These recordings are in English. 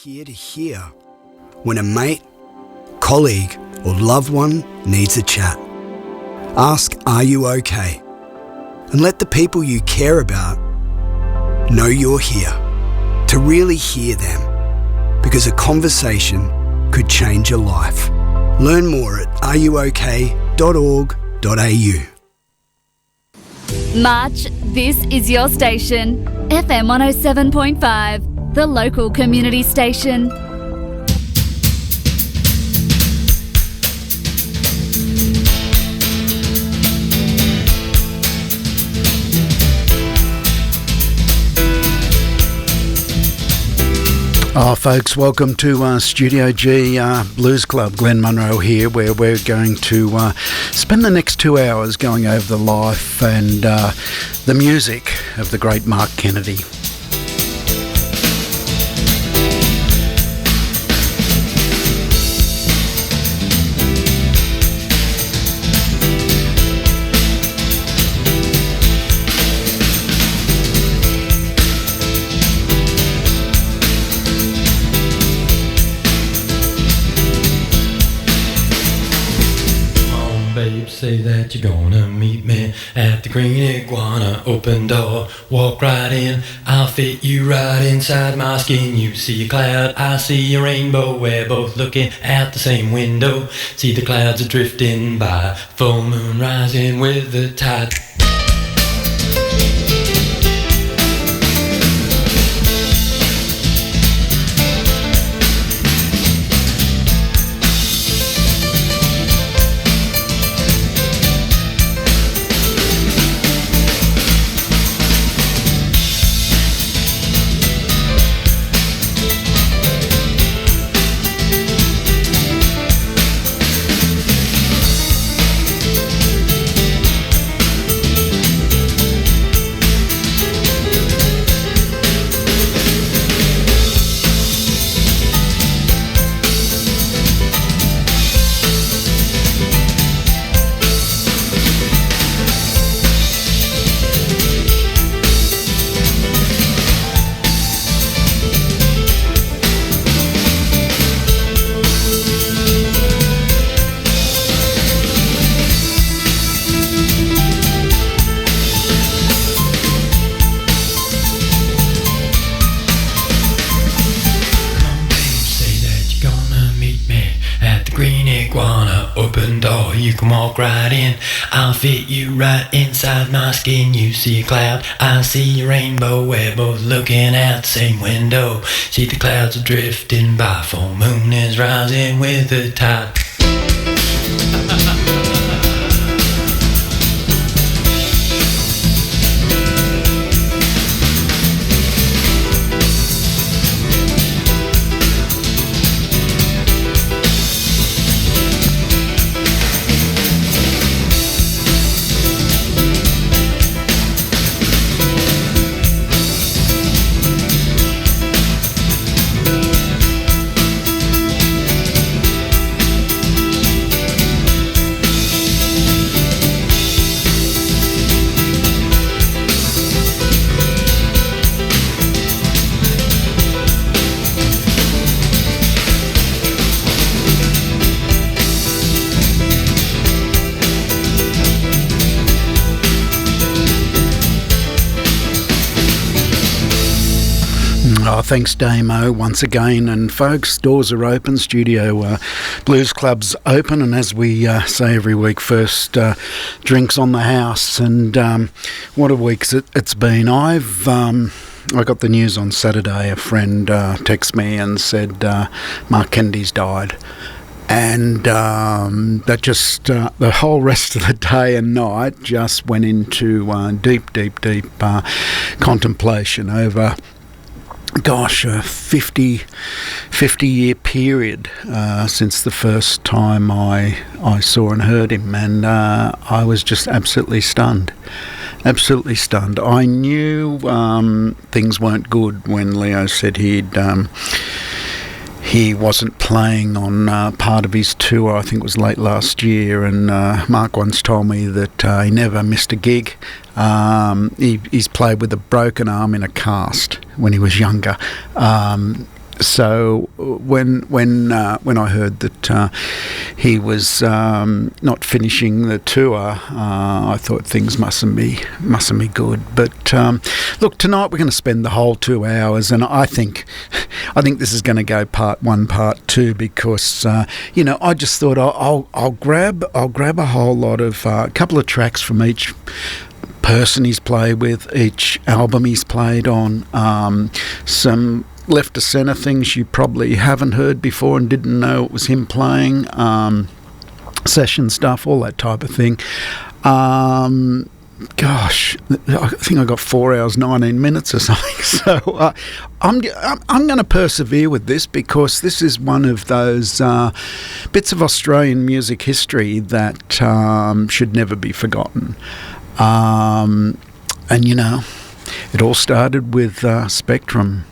here to hear when a mate, colleague, or loved one needs a chat. Ask, are you okay? And let the people you care about know you're here to really hear them, because a conversation could change your life. Learn more at areyouok.org.au. March, this is your station, FM 107.5, the local community station. Folks, welcome to Studio G Blues Club. Glenn Munro here, where we're going to spend the next 2 hours going over the life and the music of the great Mark Kennedy. Say that you're gonna meet me at the Green Iguana. Open door, walk right in, I'll fit you right inside my skin. You see a cloud, I see a rainbow, we're both looking at the same window. See the clouds are drifting by, full moon rising with the tide. You can walk right in, I'll fit you right inside my skin. You see a cloud, I see a rainbow, we're both looking out the same window. See the clouds are drifting by, full moon is rising with the tide. Thanks, Damo, once again. And folks, doors are open. Studio Blues Club's open. And as we say every week, first drinks on the house. And what a week it's been. I got the news on Saturday. A friend texted me and said Mark Kennedy's died. And that just, the whole rest of the day and night just went into deep contemplation over a 50-year period since the first time I saw and heard him, and I was just absolutely stunned. I knew things weren't good when Leo said he wasn't playing on part of his tour. I think it was late last year, and Mark once told me that he never missed a gig. He's played with a broken arm in a cast when he was younger. So when I heard that he was not finishing the tour, I thought things mustn't be good. But look, tonight we're going to spend the whole 2 hours, and I think this is going to go part 1, part 2, because I just thought I'll grab a whole lot of a couple of tracks from each person he's played with, each album he's played on, some left to centre things you probably haven't heard before and didn't know it was him playing, session stuff, all that type of thing. Gosh, I think I got 4 hours 19 minutes or something. So I'm going to persevere with this, because this is one of those bits of Australian music history that should never be forgotten. And it all started with Spectrum.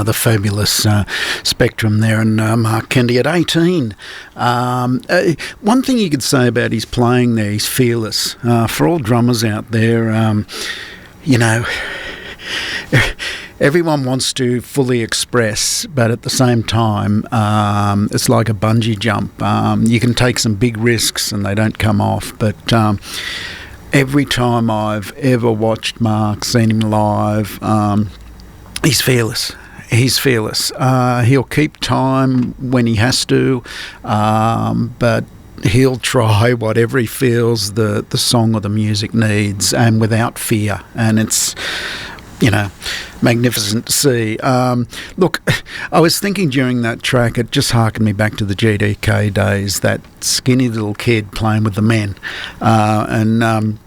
The fabulous Spectrum there, and Mark Kendi at 18. One thing you could say about his playing there, he's fearless. For all drummers out there, you know, everyone wants to fully express, but at the same time, it's like a bungee jump. You can take some big risks and they don't come off, but every time I've ever watched Mark, seen him live, he's fearless. He's fearless. He'll keep time when he has to, but he'll try whatever he feels the song or the music needs, and without fear. And it's, you know, magnificent to see. Look, I was thinking during that track, it just harkened me back to the GDK days, that skinny little kid playing with the men. And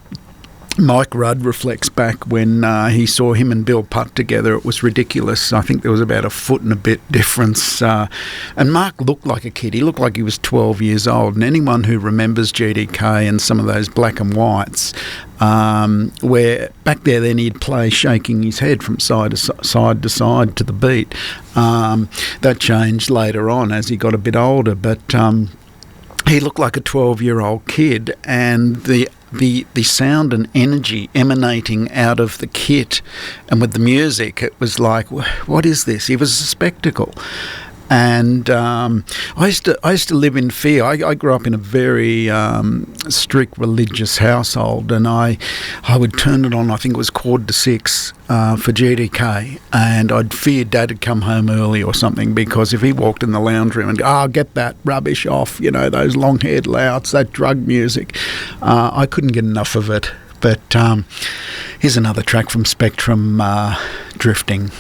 Mike Rudd reflects back when he saw him and Bill Putt together. It was ridiculous. I think there was about a foot and a bit difference. And Mark looked like a kid. He looked like he was 12 years old. And anyone who remembers GDK and some of those black and whites, where back there then he'd play shaking his head from side to side to the beat. That changed later on as he got a bit older. But he looked like a 12-year-old kid, and the sound and energy emanating out of the kit and with the music, it was like, what is this? He was a spectacle. And I used to live in fear. I grew up in a very strict religious household, and I would turn it on. I think it was 5:45 for GDK, and I'd fear Dad would come home early or something, because if he walked in the lounge room and go, get that rubbish off, those long-haired louts, that drug music, I couldn't get enough of it. But here's another track from Spectrum, Drifting.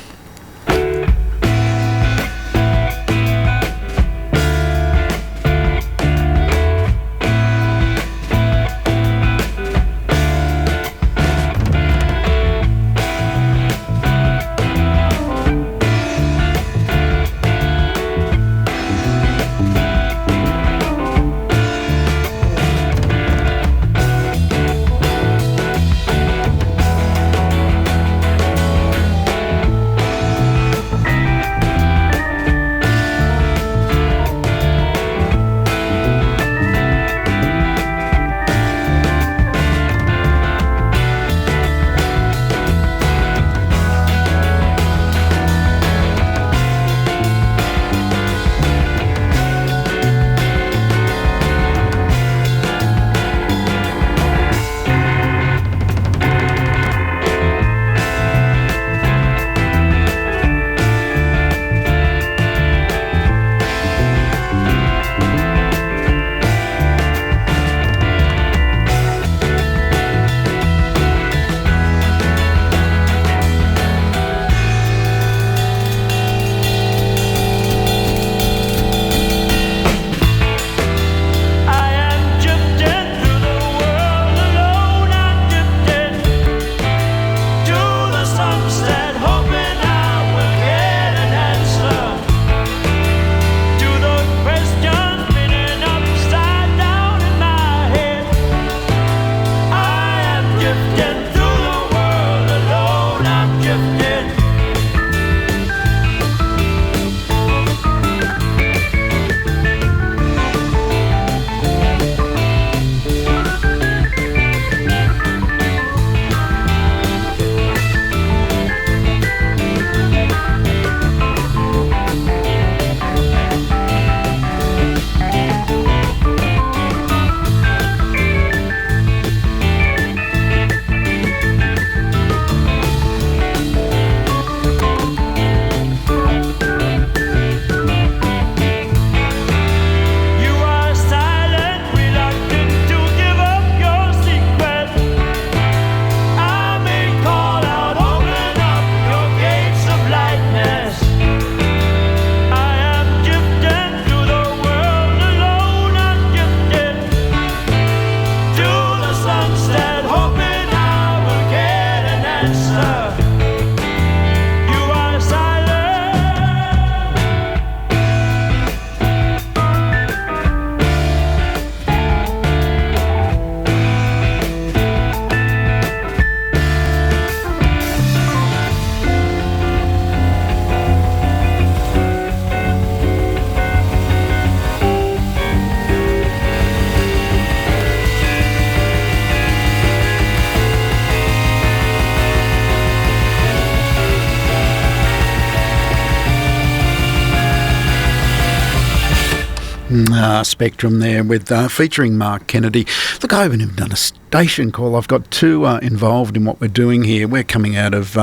Spectrum there with featuring Mark Kennedy. Look, I haven't even done a station call. I've got two involved in what we're doing here. We're coming out of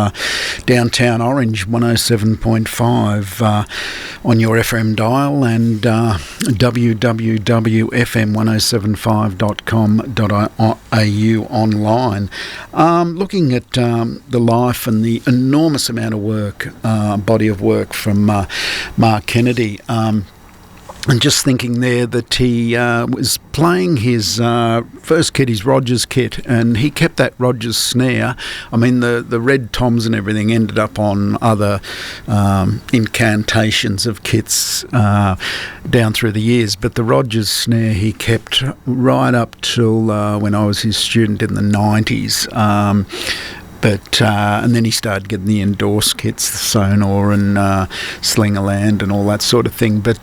downtown Orange, 107.5 on your FM dial, and www.fm1075.com.au online. Looking at the life and the enormous amount of work, body of work from Mark Kennedy. And just thinking there that he was playing his first kit, his Rogers kit, and he kept that Rogers snare. I mean, the red toms and everything ended up on other incantations of kits down through the years, but the Rogers snare he kept right up till when I was his student in the 90s. And then he started getting the endorsed kits, the Sonor and Slingerland and all that sort of thing. But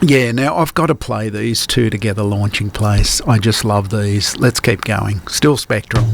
yeah, now I've got to play these two together, Launching Place. I just love these. Let's keep going. Still Spectrum.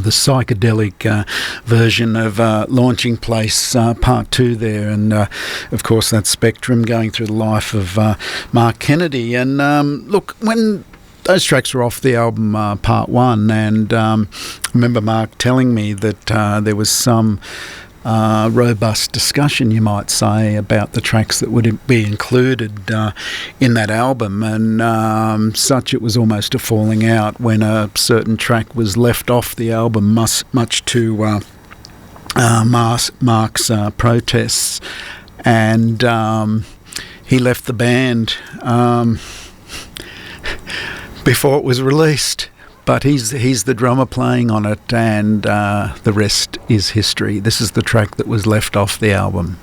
the psychedelic version of Launching Place Part 2 there, and of course that's Spectrum going through the life of Mark Kennedy. And look, when those tracks were off the album Part 1, and I remember Mark telling me that there was some robust discussion, you might say, about the tracks that would be included in that album, and such it was almost a falling out when a certain track was left off the album, much to Mark's protests, and he left the band before it was released. But he's the drummer playing on it, and the rest is history. This is the track that was left off the album.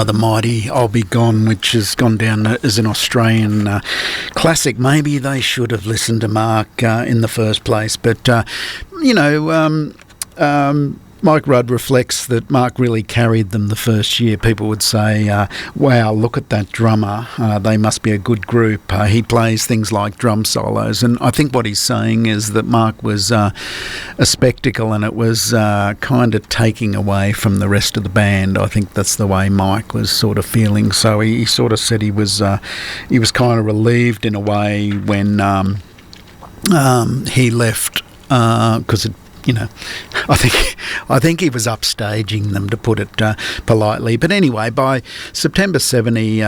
the mighty I'll Be Gone, which has gone down as an Australian classic. Maybe they should have listened to Mark in the first place, but Mike Rudd reflects that Mark really carried them the first year. People would say, wow, look at that drummer. They must be a good group. He plays things like drum solos. And I think what he's saying is that Mark was a spectacle, and it was kind of taking away from the rest of the band. I think that's the way Mike was sort of feeling. So he sort of said he was kind of relieved in a way when he left, because I think he was upstaging them, to put it politely. But anyway, by September 70,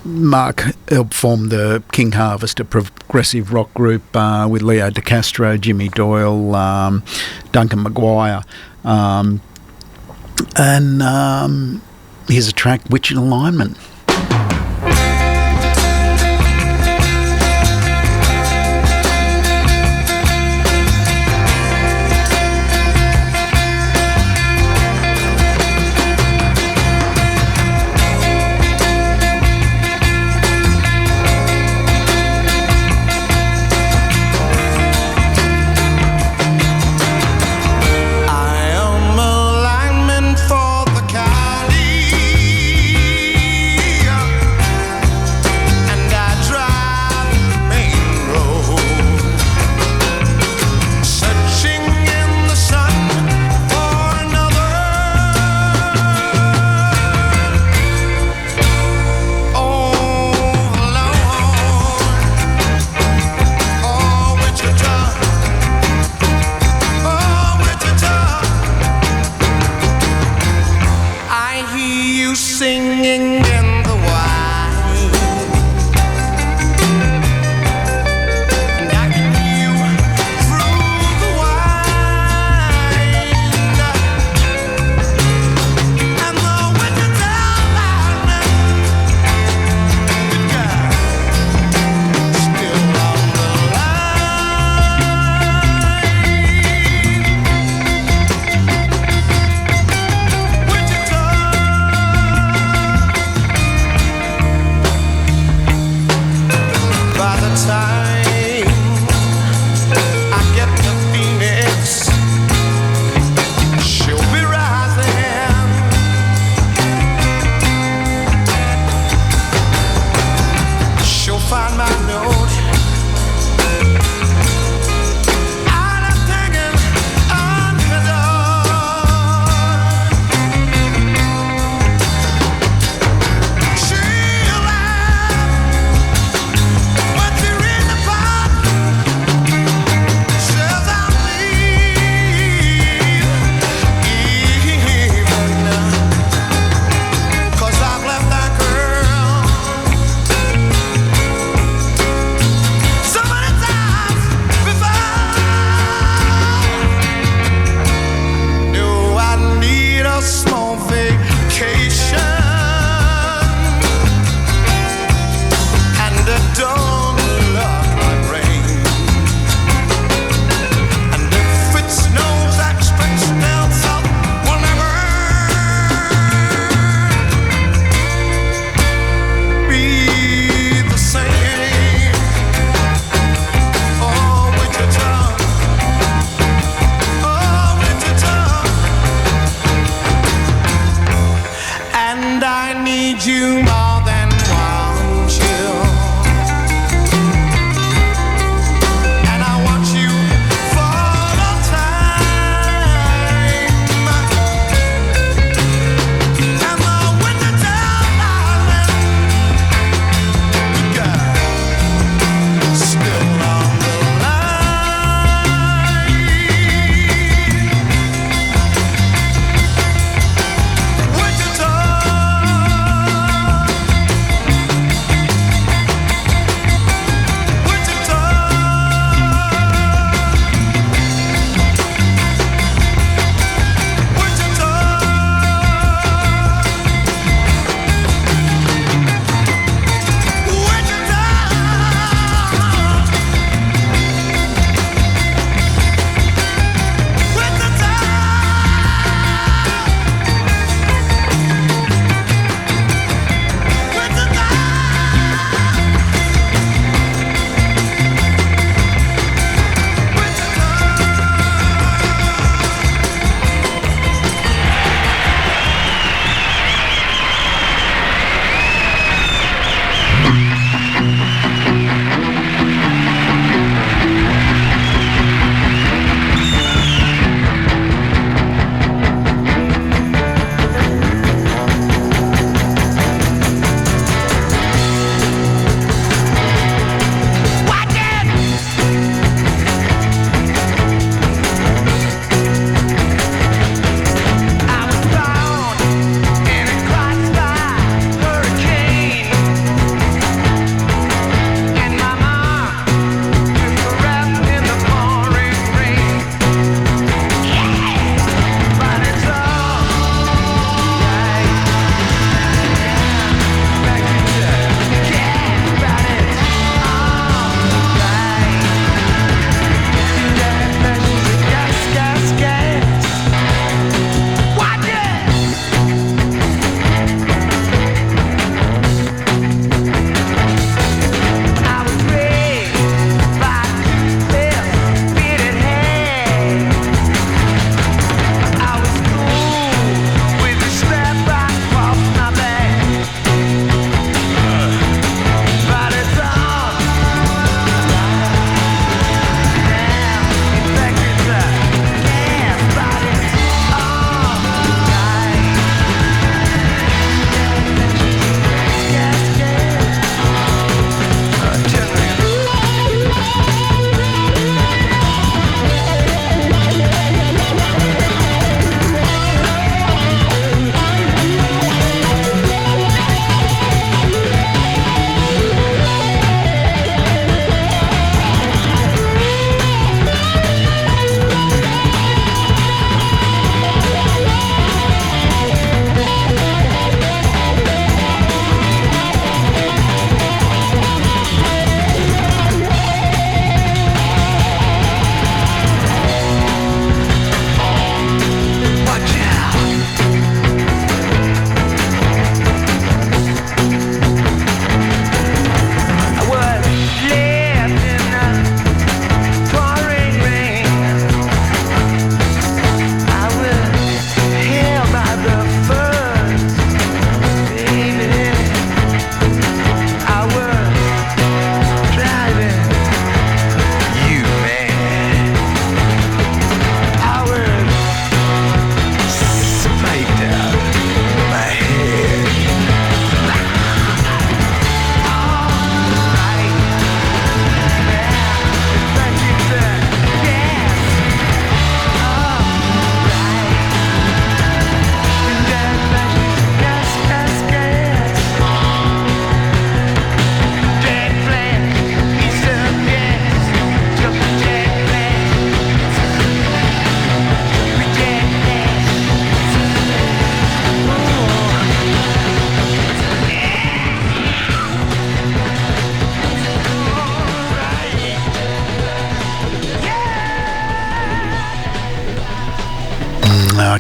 Mark helped form the King Harvest, a progressive rock group with Leo DeCastro, Jimmy Doyle, Duncan Maguire. And here's a track, Witch in Alignment.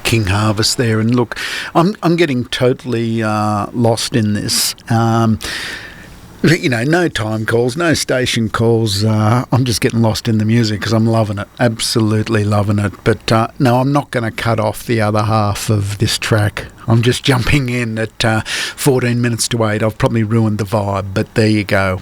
King Harvest there. And look, I'm getting totally lost in this. No time calls, no station calls. I'm just getting lost in the music because I'm loving it, absolutely loving it. But no, I'm not going to cut off the other half of this track. I'm just jumping in at 14 minutes to 8. I've probably ruined the vibe, but there you go.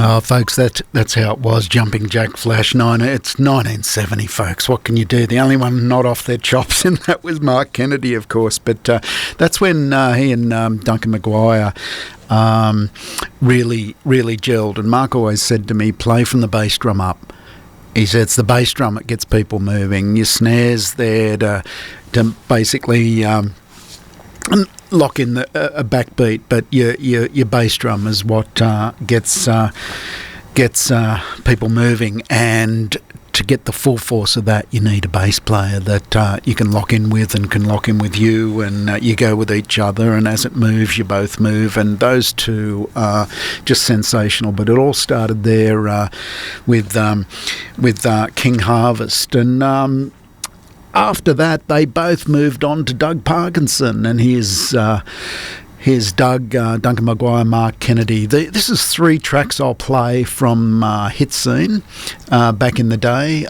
Oh, folks, that's how it was. Jumping Jack Flash 9. It's 1970, folks. What can you do? The only one not off their chops in that was Mark Kennedy, of course. But that's when he and Duncan Maguire really gelled. And Mark always said to me, play from the bass drum up. He said it's the bass drum that gets people moving. Your snare's there to basically lock in a backbeat, but your bass drum is what gets people moving. And to get the full force of that, you need a bass player that you can lock in with and can lock in with you, and you go with each other, and as it moves, you both move. And those two are just sensational. But it all started there with King Harvest, and after that, they both moved on to Doug Parkinson, and here's Doug, Duncan Maguire, Mark Kennedy. This is 3 tracks I'll play from Hit Scene back in the day.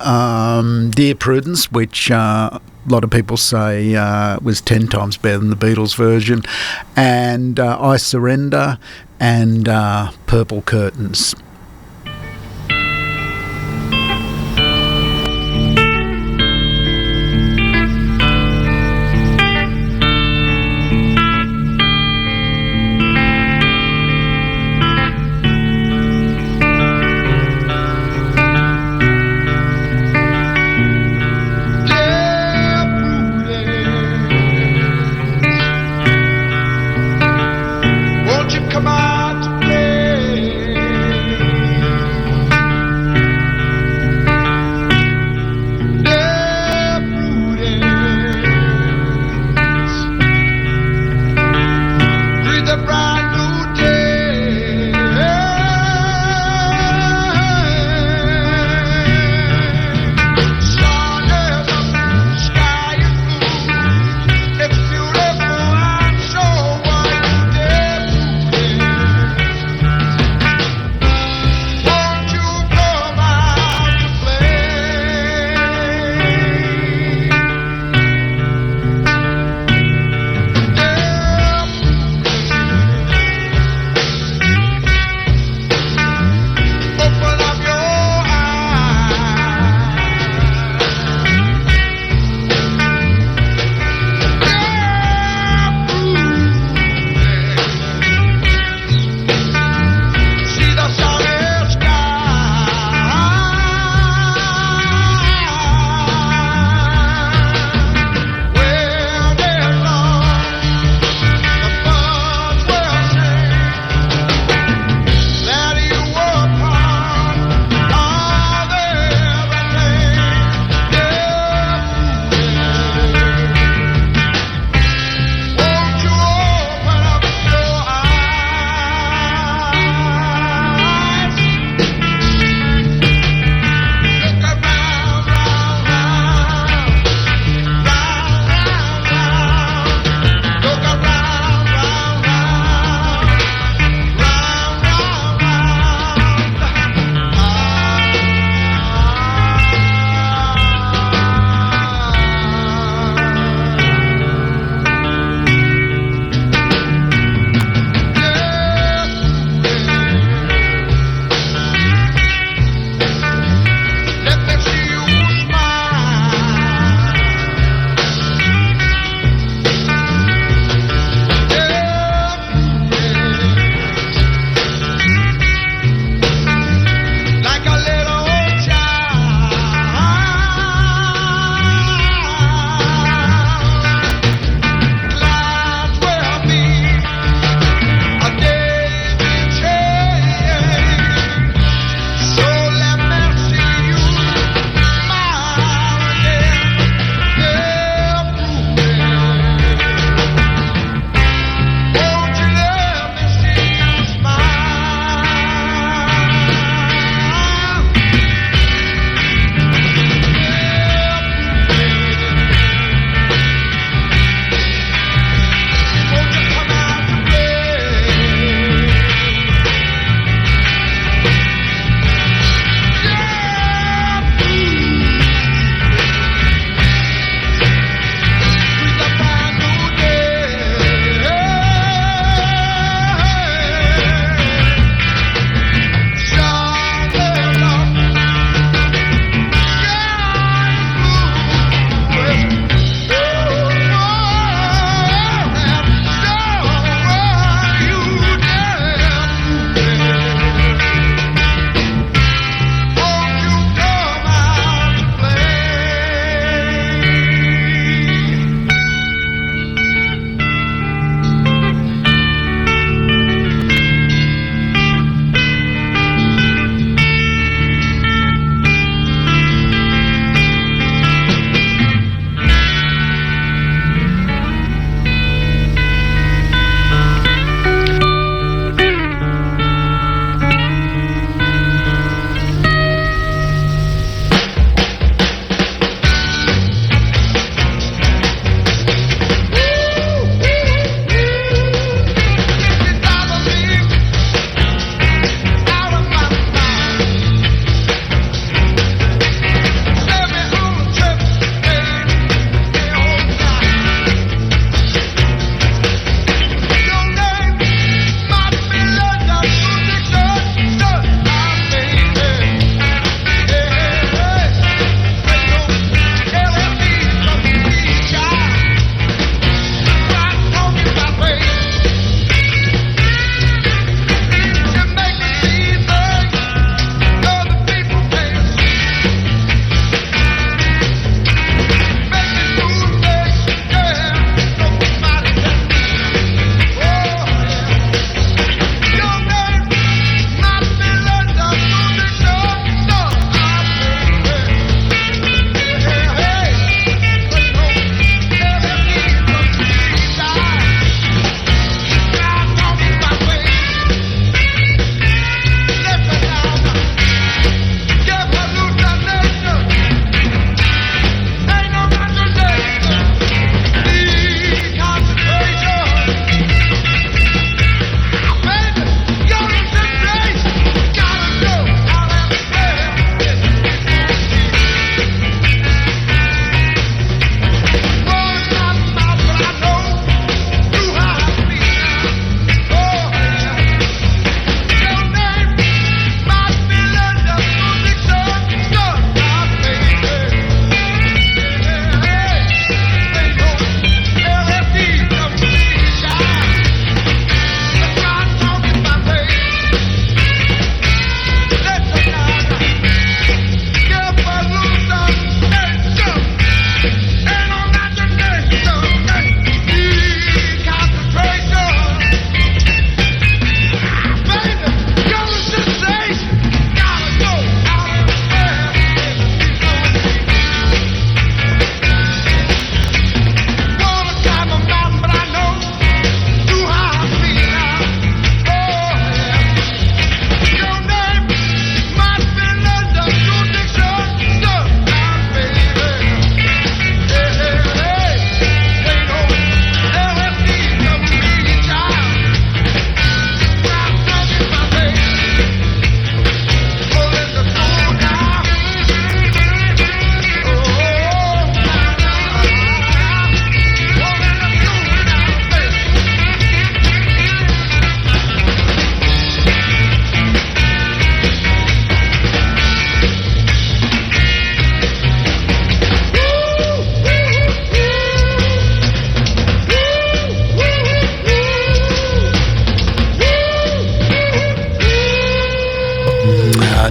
Dear Prudence, which a lot of people say was 10 times better than the Beatles version, and I Surrender, and Purple Curtains.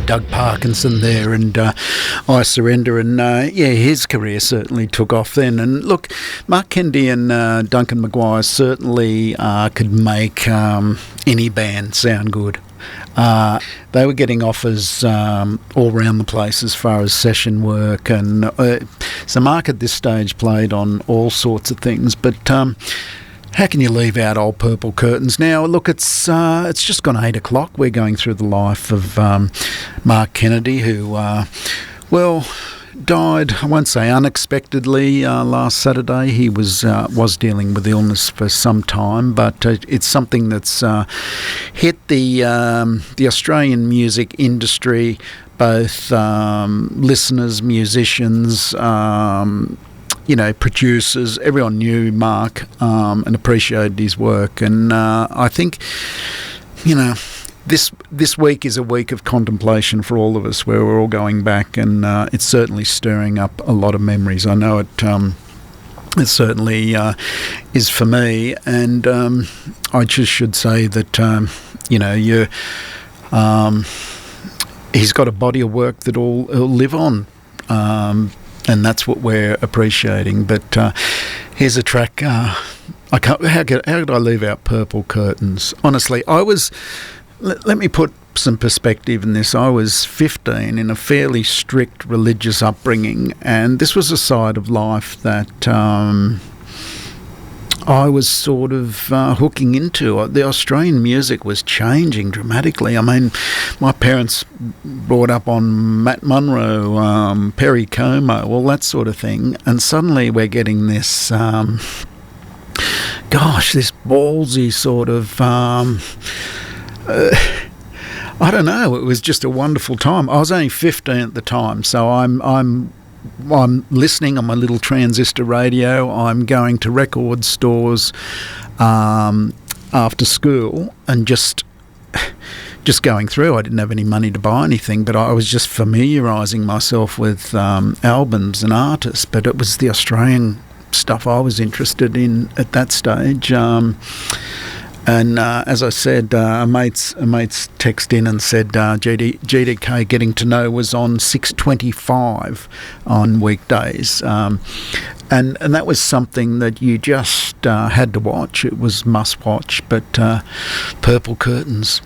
Doug Parkinson there and I Surrender, and his career certainly took off then. And look, Mark Kennedy and Duncan Maguire certainly could make any band sound good. They were getting offers all around the place as far as session work, and so Mark at this stage played on all sorts of things, but how can you leave out Old Purple Curtains? Now, look, it's just gone 8 o'clock. We're going through the life of Mark Kennedy, who, died, I won't say unexpectedly, last Saturday. He was dealing with illness for some time, but it's something that's hit the Australian music industry, both listeners, musicians, producers. Everyone knew Mark and appreciated his work, and I think, this week is a week of contemplation for all of us, where we're all going back, and it's certainly stirring up a lot of memories. I know it certainly is for me, and I just should say that he's got a body of work that he'll live on. And that's what we're appreciating. But here's a track. How could I leave out Purple Curtains? Honestly, let me put some perspective in this. I was 15 in a fairly strict religious upbringing, and this was a side of life that I was sort of hooking into. The Australian music was changing dramatically. I mean, my parents brought up on Matt Munro, Perry Como, all that sort of thing, and suddenly we're getting this, this ballsy sort of, I don't know, it was just a wonderful time. I was only 15 at the time, so I'm listening on my little transistor radio. I'm going to record stores after school and just going through. I didn't have any money to buy anything, but I was just familiarising myself with albums and artists. But it was the Australian stuff I was interested in at that stage. And as I said, a mate's text in and said GDK Getting to Know was on 6:25 on weekdays, and that was something that you just had to watch. It was must watch. But Purple Curtains.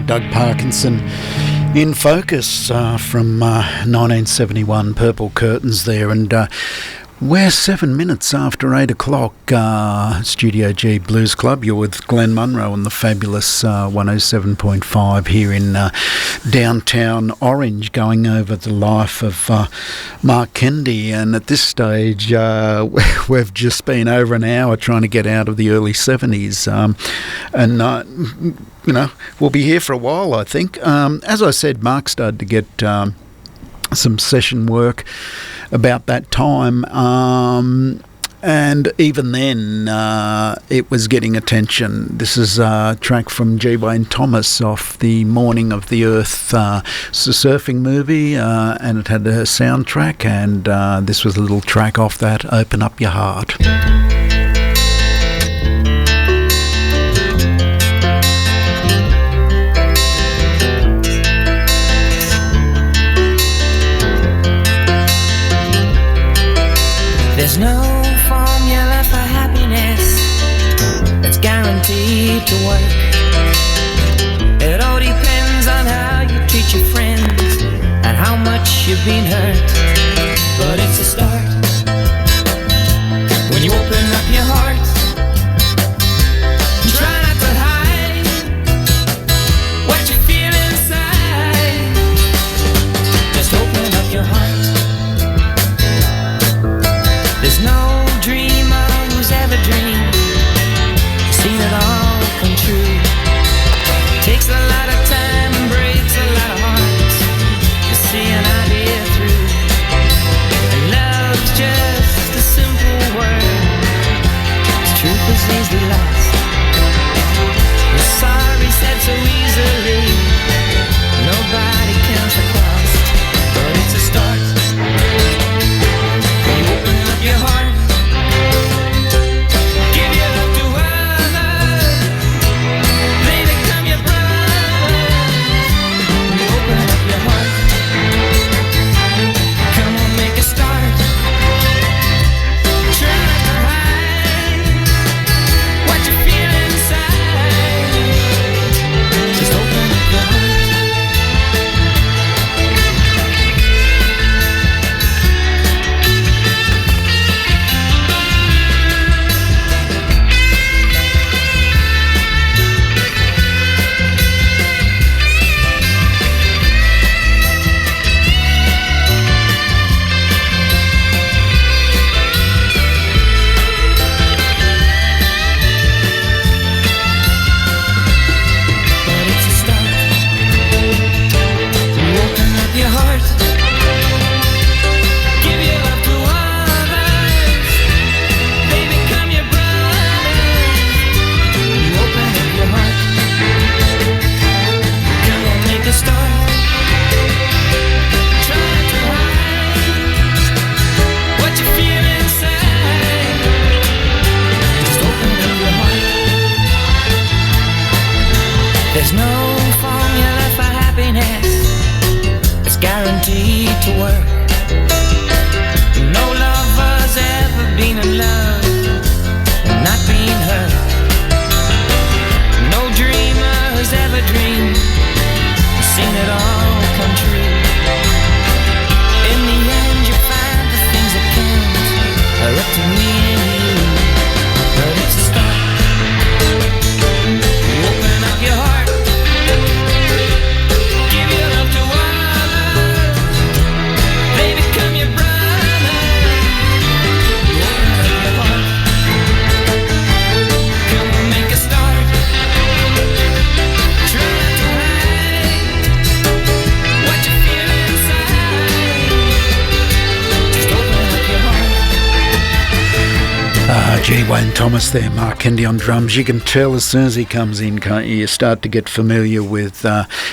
Doug Parkinson in Focus from 1971, Purple Curtains there, and we're 7 minutes after 8 o'clock. Studio G Blues Club. You're with Glenn Munro on the fabulous 107.5 here in downtown Orange, going over the life of Mark Kennedy. And at this stage, we've just been over an hour trying to get out of the early 70s. You know, we'll be here for a while, I think. As I said, Mark started to get some session work about that time, and even then it was getting attention. This is a track from G. Wayne Thomas off the Morning of the Earth. It's a surfing movie, and it had a soundtrack, and this was a little track off that, Open Up Your Heart. There's no formula for happiness that's guaranteed to work. It all depends on how you treat your friends and how much you've been hurt. But it's a start when you open up your heart and try not to hide what you feel inside. Just open up your heart. There's no dreamer who's ever dreamed, seen it all come true. Takes a lot of time and breaks a lot of hearts to see an idea through. And love's just a simple word, its truth is easily lost. The sorry said so easily, nobody counts the cost. But it's a start. Your heart, give your love to others, they become your brothers. Open up your heart, come on, make a start. Try not to hide what you feel inside. Just open up your heart. There's no formula for happiness that's guaranteed to work. No lover's ever been in love and not been hurt. No dreamer has ever dreamed and seen it all come true. In the end you find the things that count are up to me and you. But it's a start. You open up your heart. G. Wayne Thomas there, Mark Kennedy on drums. You can tell as soon as he comes in, can't you? You start to get familiar with,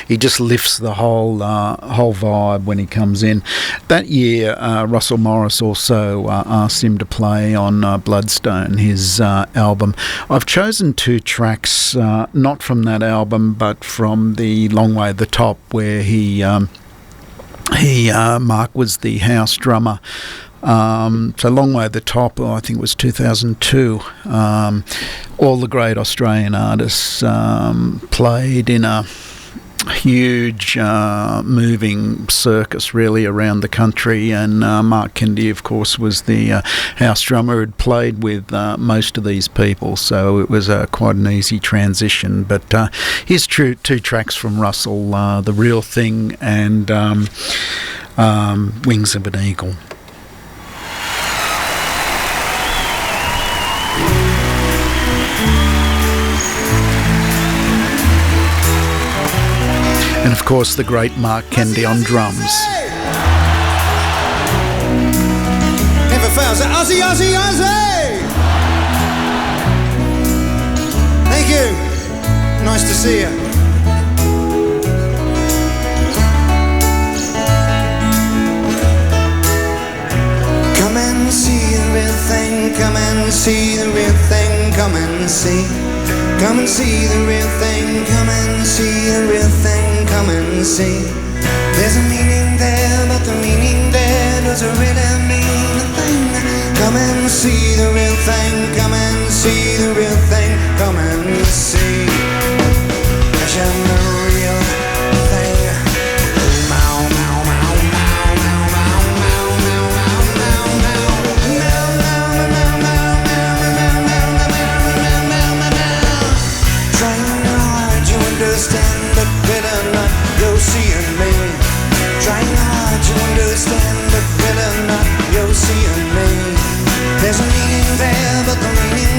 he just lifts the whole vibe when he comes in. That year, Russell Morris also asked him to play on Bloodstone, his album. I've chosen two tracks, not from that album, but from the Long Way to the Top, where Mark was the house drummer. So Long Way to the Top, I think it was 2002. All the great Australian artists played in a huge moving circus really around the country, and Mark Kennedy, of course, was the house drummer who had played with most of these people, so it was quite an easy transition. But here's two tracks from Russell, The Real Thing and Wings of an Eagle. And of course the great Mark Kennedy on drums. Never fails. Ozzy, Ozzy, Ozzy! Thank you. Nice to see you. Come and see the real thing. Come and see the real thing. Come and see. Come and see the real thing. Come and see the real thing. Come and see. There's a meaning there, but the meaning there doesn't really mean a thing. Come and see the real thing. Come and see the real thing. Come and see. Vision the real thing. Meow, meow, meow, meow, meow, meow, meow, meow, meow, meow, meow. Trying hard to understand, but better not go seeing me. Trying hard to understand, but better not go seeing me. There's a meaning there, but the meaning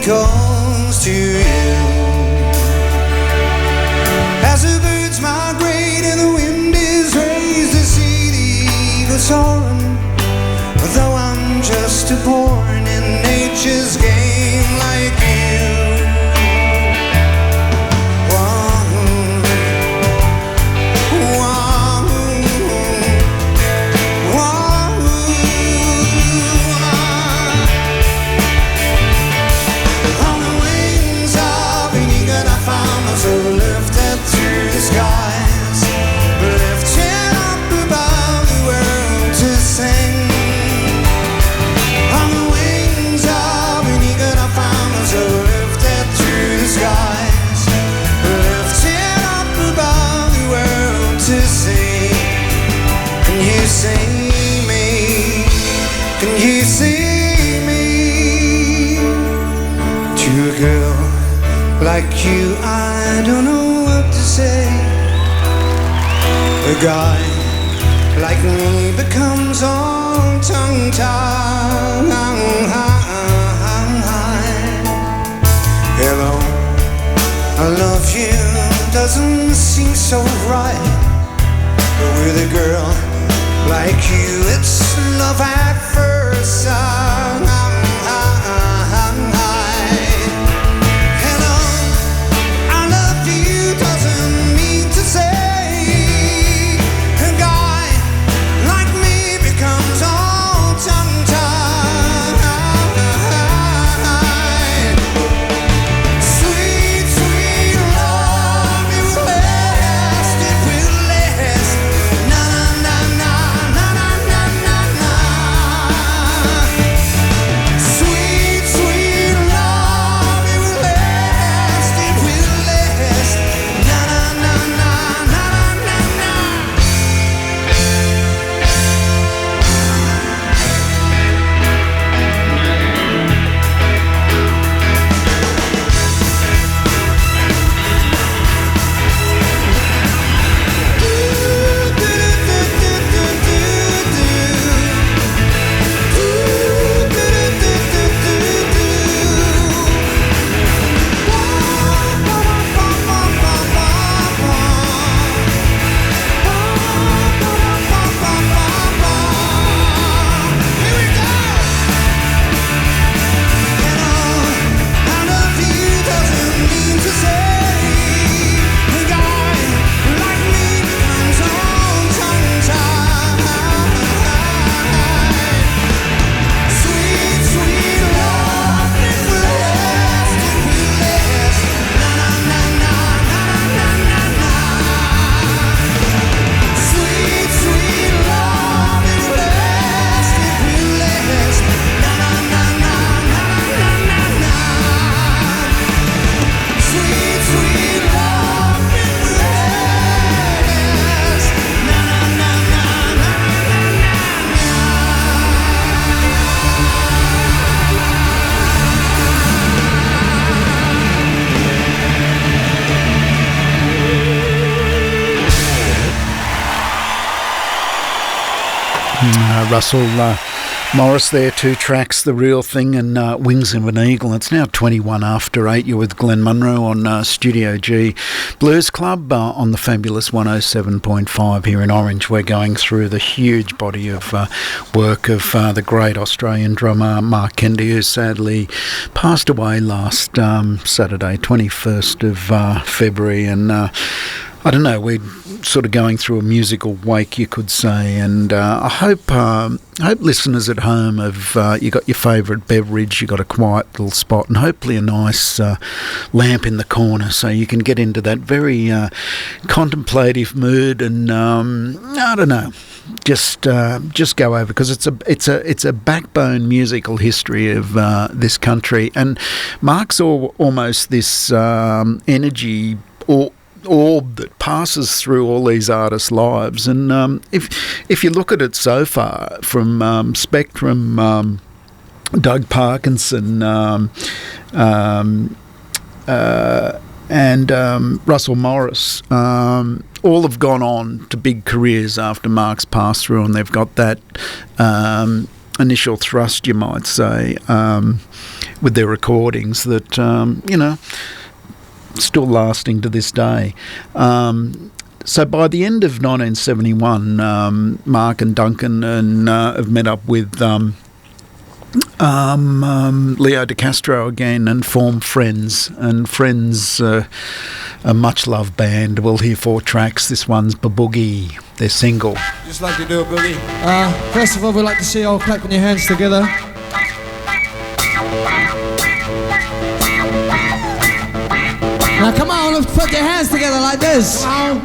calls to you. As the birds migrate and the wind is raised to see the eagle soaring, though I'm just a pawn in nature's game like you. Like you, I don't know what to say. A guy like me becomes all tongue-tied. Hello, I love you doesn't seem so right. But with a girl like you, it's love at first sight. Russell Morris there, two tracks, The Real Thing and Wings of an Eagle. It's now 21 after 8. You're with Glenn Munro on Studio G Blues Club on the fabulous 107.5 here in Orange. We're going through the huge body of work of the great Australian drummer Mark Kennedy, who sadly passed away last Saturday, 21st of February. And I don't know, we're sort of going through a musical wake, you could say, and I hope listeners at home have you got your favourite beverage, you got a quiet little spot, and hopefully a nice lamp in the corner, so you can get into that very contemplative mood, and I don't know, just go over, because it's a backbone musical history of this country, and Mark's almost this energy orb that passes through all these artists' lives, and if you look at it so far, from Spectrum, Doug Parkinson, and Russell Morris, all have gone on to big careers after Mark's passed through, and they've got that initial thrust, you might say, with their recordings that, still lasting to this day. So by the end of 1971, Mark and Duncan have met up with Leo De Castro again and formed Friends. And Friends, a much-loved band. We'll hear 4 tracks. This one's Baboogie, their single. Just like to do a boogie. First of all, we'd like to see you all clapping your hands together. Now come on, let's put your hands together like this. Ooh.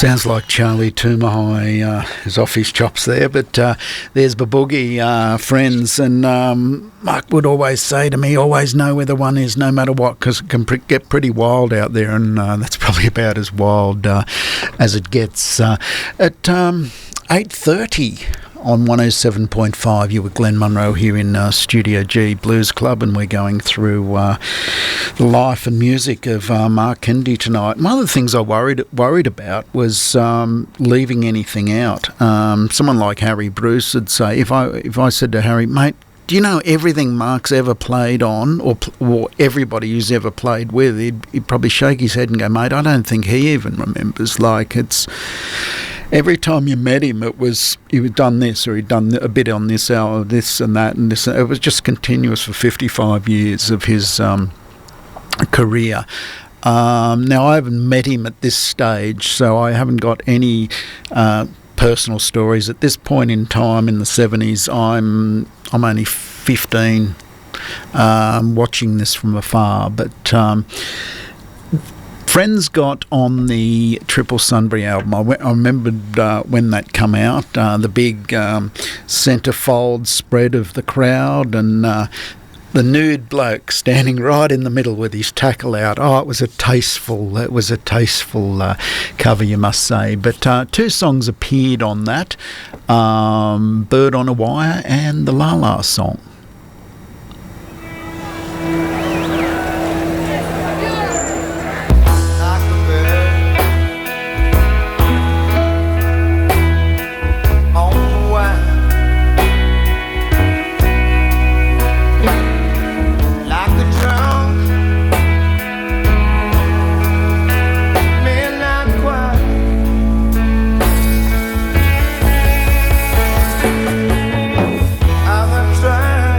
Sounds like Charlie Toomahai is off his chops there, but there's Baboogie, friends, and Mark would always say to me, always know where the one is no matter what, because it can get pretty wild out there, and that's probably about as wild as it gets. At 8:30 on 107.5, you were Glenn Munro here in Studio G Blues Club, and we're going through the life and music of Mark Kennedy tonight. One of the things I worried about was leaving anything out. Someone like Harry Bruce would say, if I said to Harry, mate, do you know everything Mark's ever played on, or everybody who's ever played with, he'd probably shake his head and go, mate, I don't think he even remembers. Like, it's... Every time you met him, it was he'd done this or he'd done a bit on this hour, this and that and this. It was just continuous for 55 years of his career. Now, I haven't met him at this stage, so I haven't got any personal stories. At this point in time in the 70s, I'm only 15, watching this from afar, but... Friends got on the Triple Sunbury album. I remembered when that come out, the big centrefold spread of the crowd, and the nude bloke standing right in the middle with his tackle out. Oh, it was a tasteful cover, you must say. But two songs appeared on that, Bird on a Wire and the La La song. Try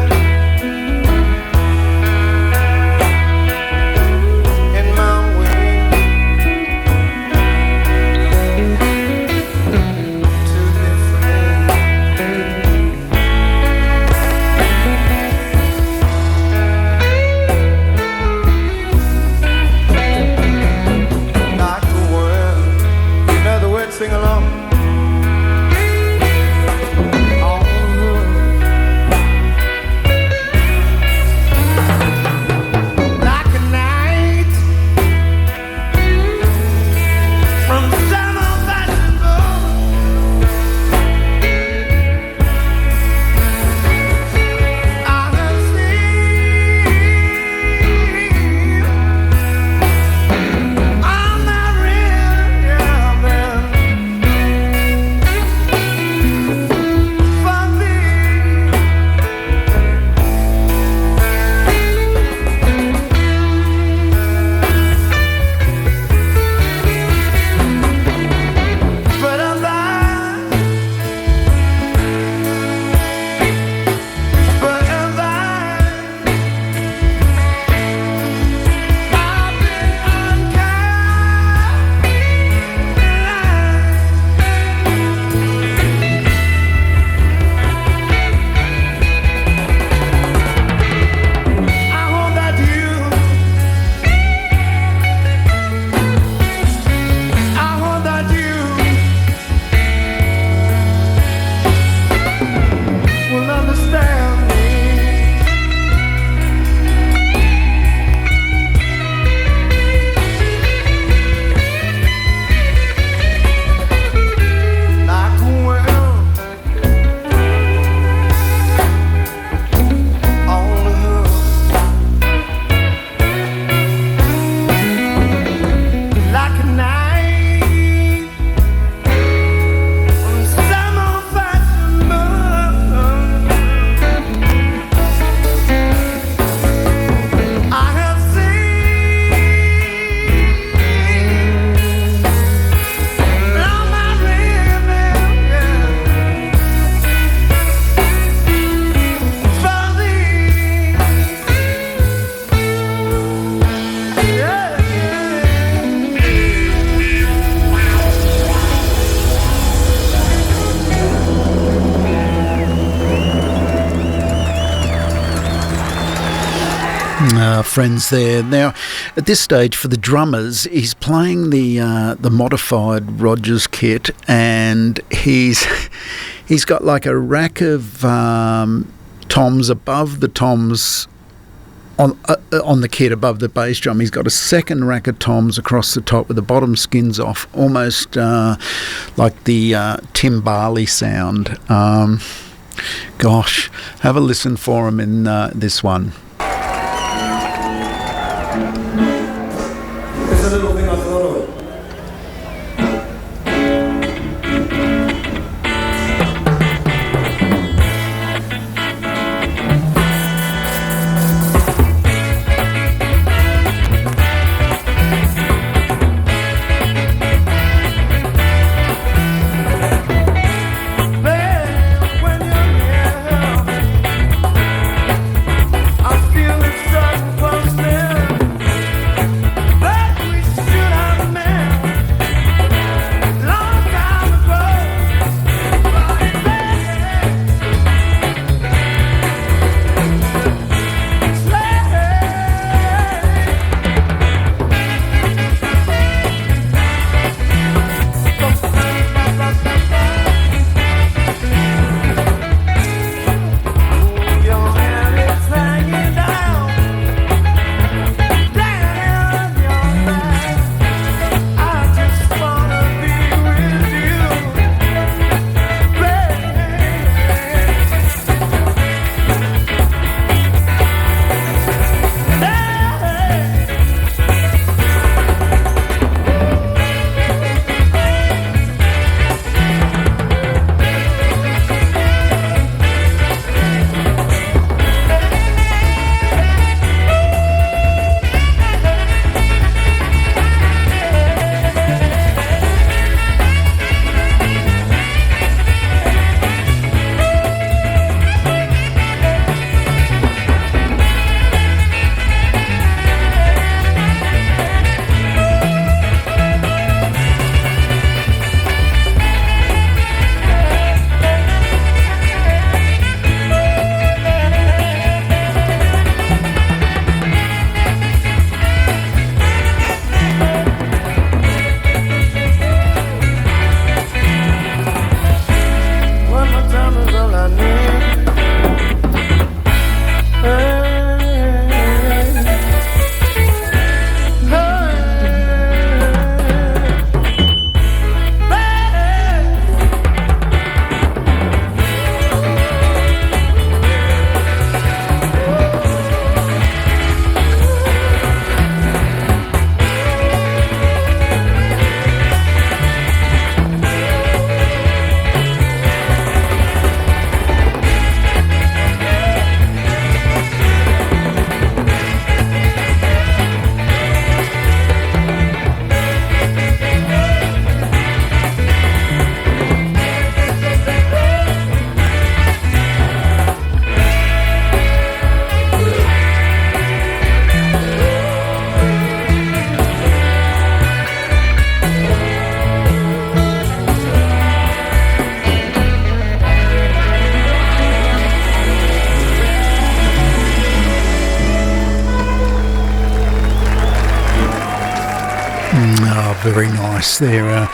Friends there. Now, at this stage, for the drummers, he's playing the modified Rogers kit, and he's got like a rack of toms above the toms on the kit above the bass drum. He's got a second rack of toms across the top with the bottom skins off, almost like the Tim Barley sound. Gosh, have a listen for him in this one. It's a little thing I thought of. Very nice there.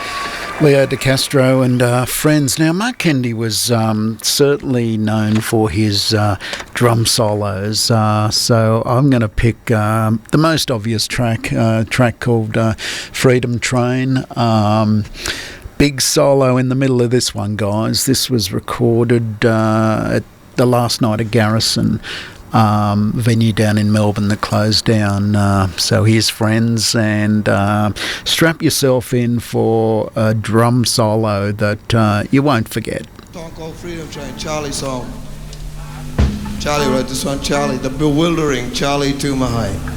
Leo De Castro and Friends. Now, Mark Kennedy was certainly known for his drum solos, so I'm going to pick the most obvious track called Freedom Train. Big solo in the middle of this one, guys. This was recorded at the last night at Garrison venue down in Melbourne that closed down. So here's Friends, and strap yourself in for a drum solo that you won't forget. Song called Freedom Train, Charlie song. Charlie wrote this one, Charlie, the bewildering Charlie Toomahay.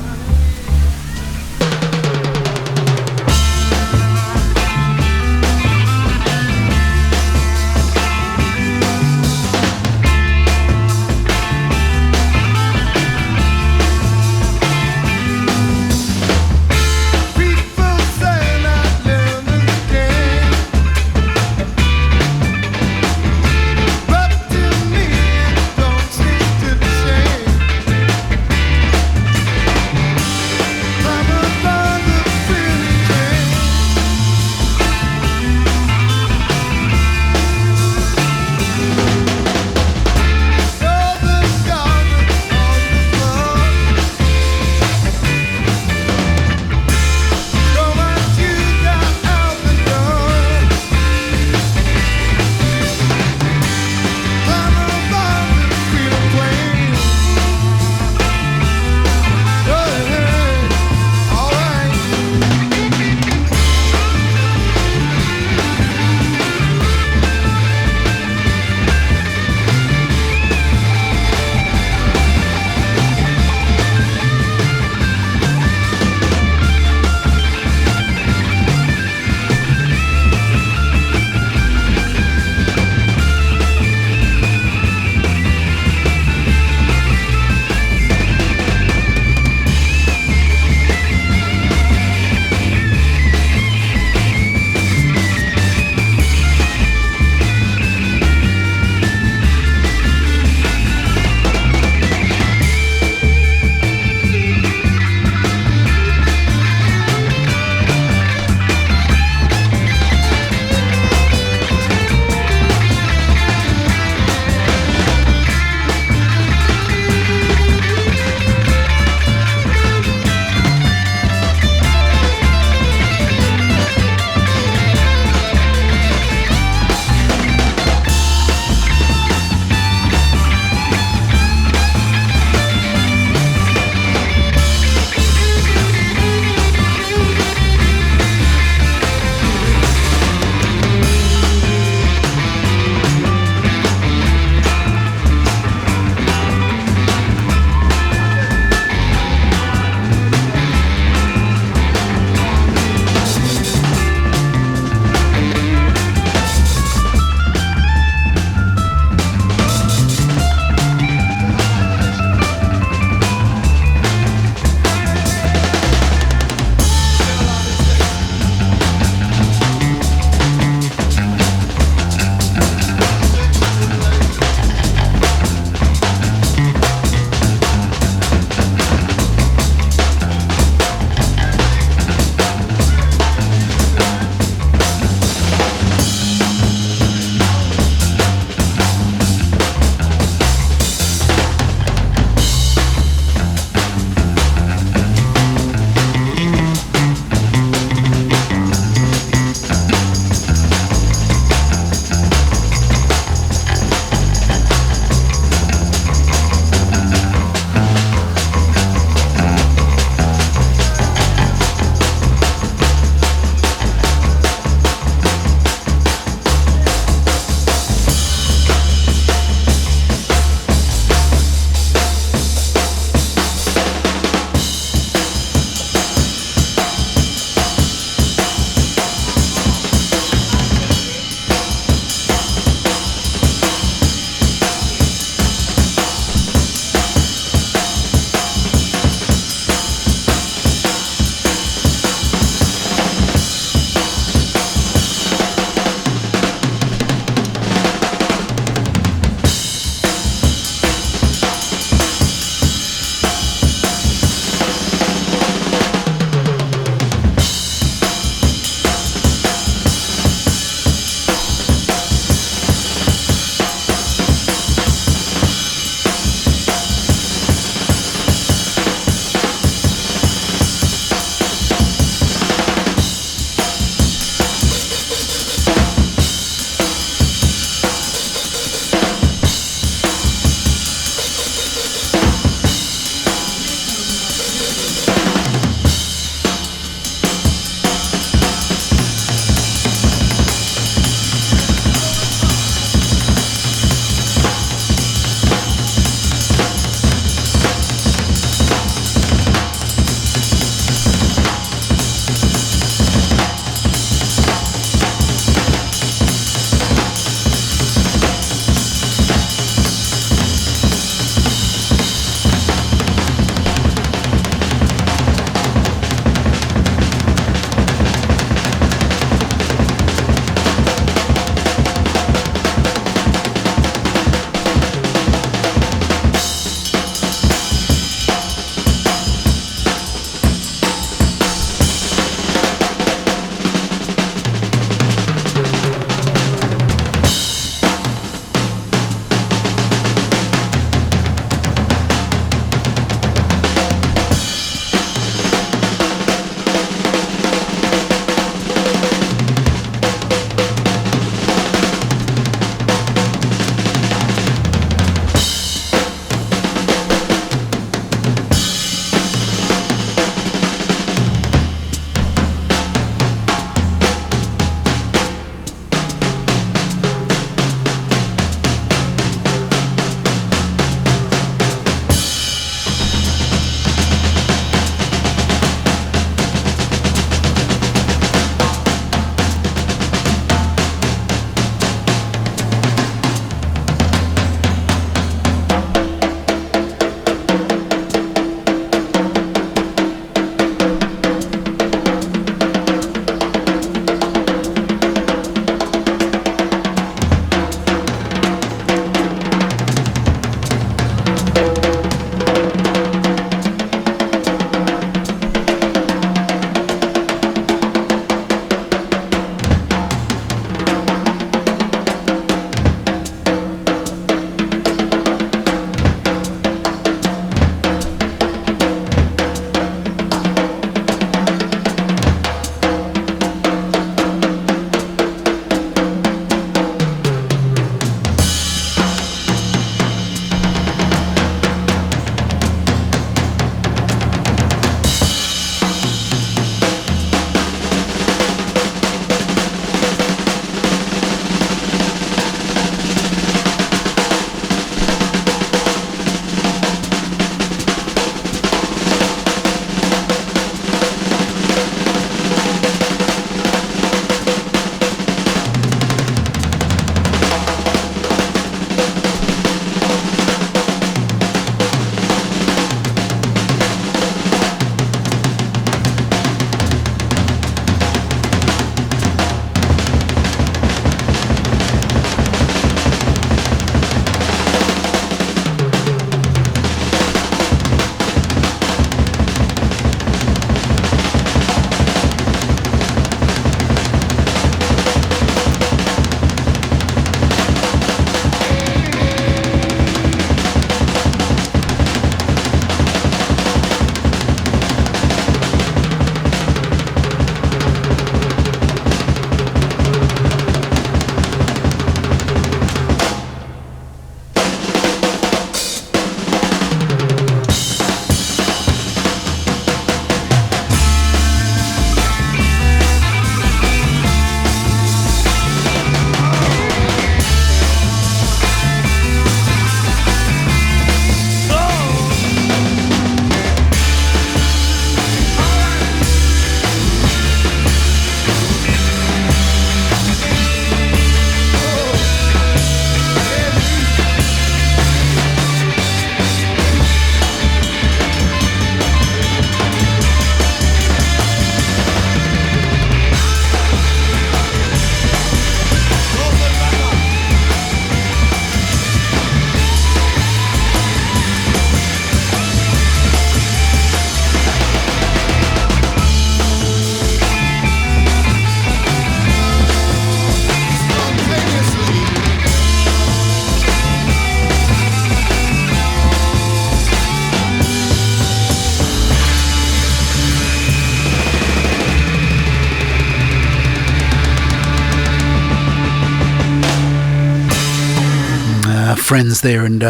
Friends there, and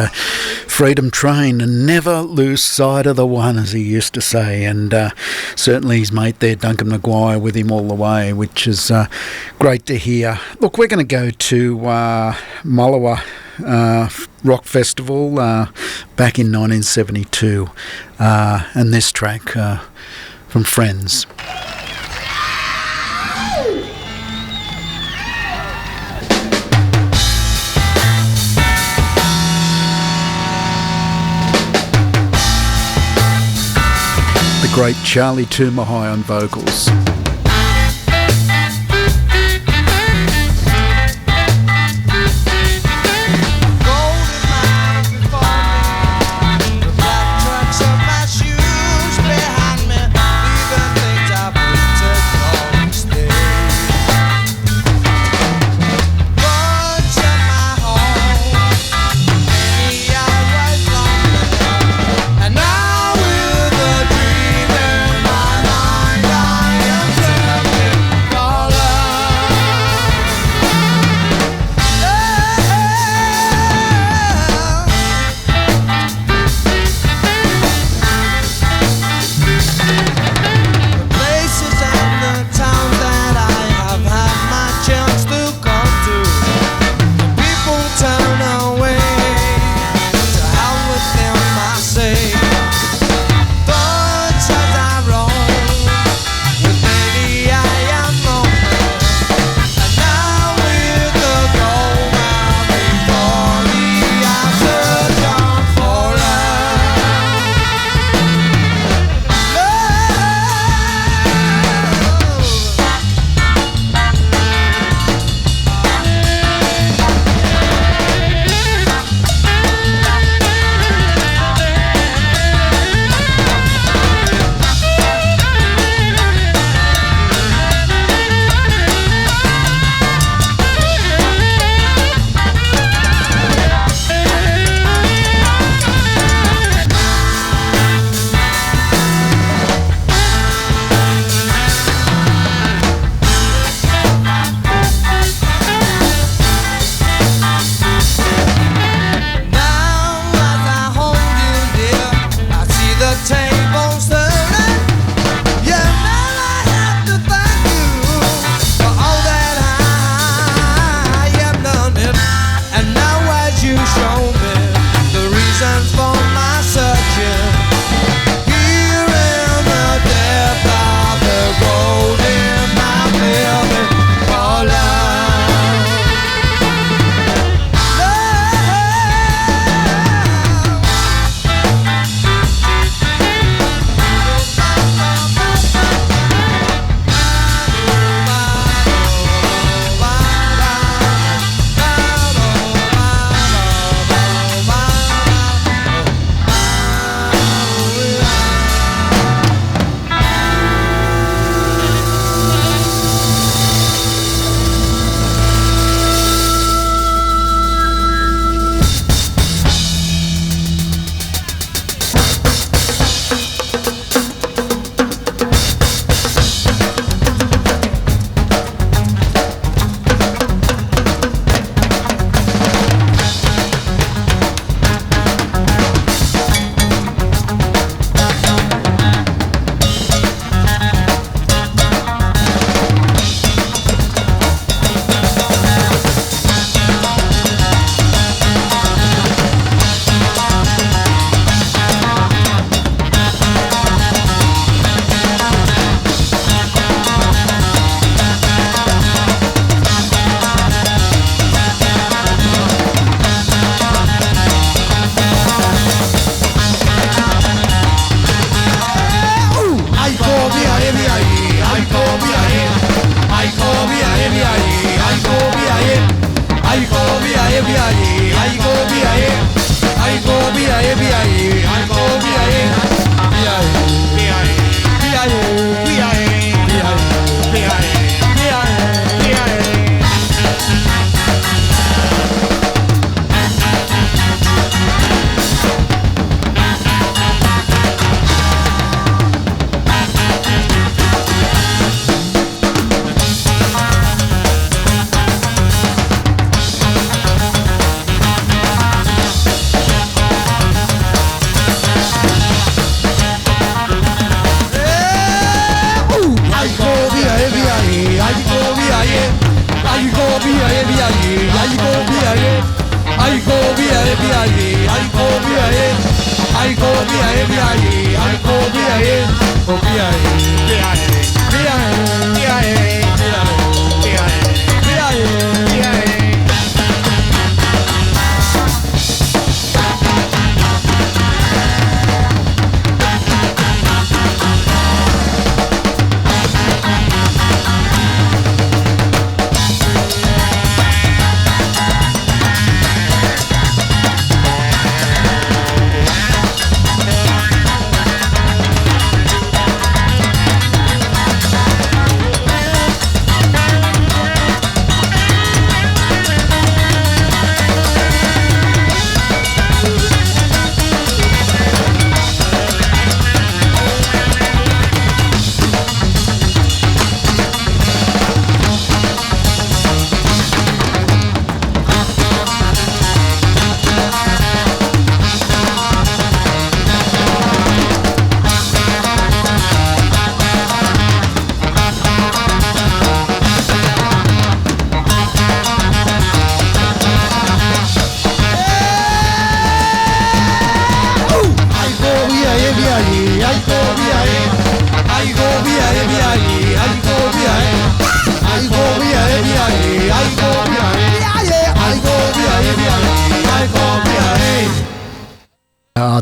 Freedom Train, and never lose sight of the one, as he used to say. And certainly his mate there, Duncan Maguire, with him all the way, which is great to hear. Look, we're going to go to Mullewa Rock Festival back in 1972, and this track from Friends. The great Charlie Toomerhigh on vocals. And now with a dream in my mind, I am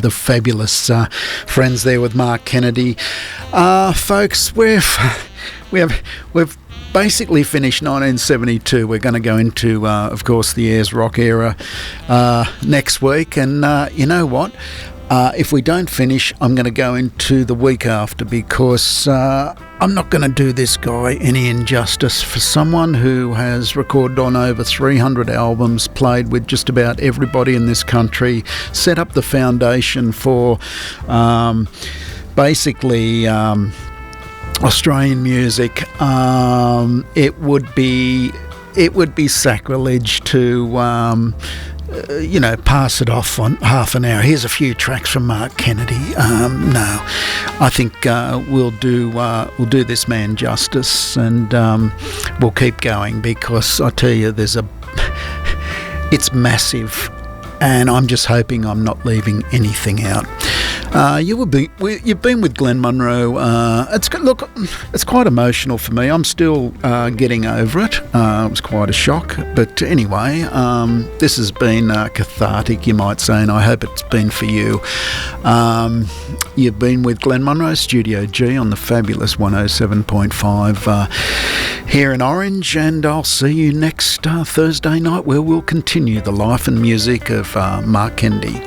The fabulous friends there with Mark Kennedy. Folks, we've basically finished 1972. We're going to go into, of course, the Ayers Rock era next week. And you know what? If we don't finish, I'm going to go into the week after, because I'm not going to do this guy any injustice. For someone who has recorded on over 300 albums, played with just about everybody in this country, set up the foundation for basically Australian music, it would be sacrilege to pass it off on half an hour. Here's a few tracks from Mark Kennedy. No, I think we'll do this man justice, and we'll keep going, because I tell you, it's massive, and I'm just hoping I'm not leaving anything out. You've been with Glenn Munro. It's quite emotional for me. I'm still getting over it. It was quite a shock, but anyway, this has been cathartic, you might say, and I hope it's been for you. You've been with Glenn Munro, Studio G, on the fabulous 107.5 here in Orange, and I'll see you next Thursday night, where we'll continue the life and music of Mark Kennedy.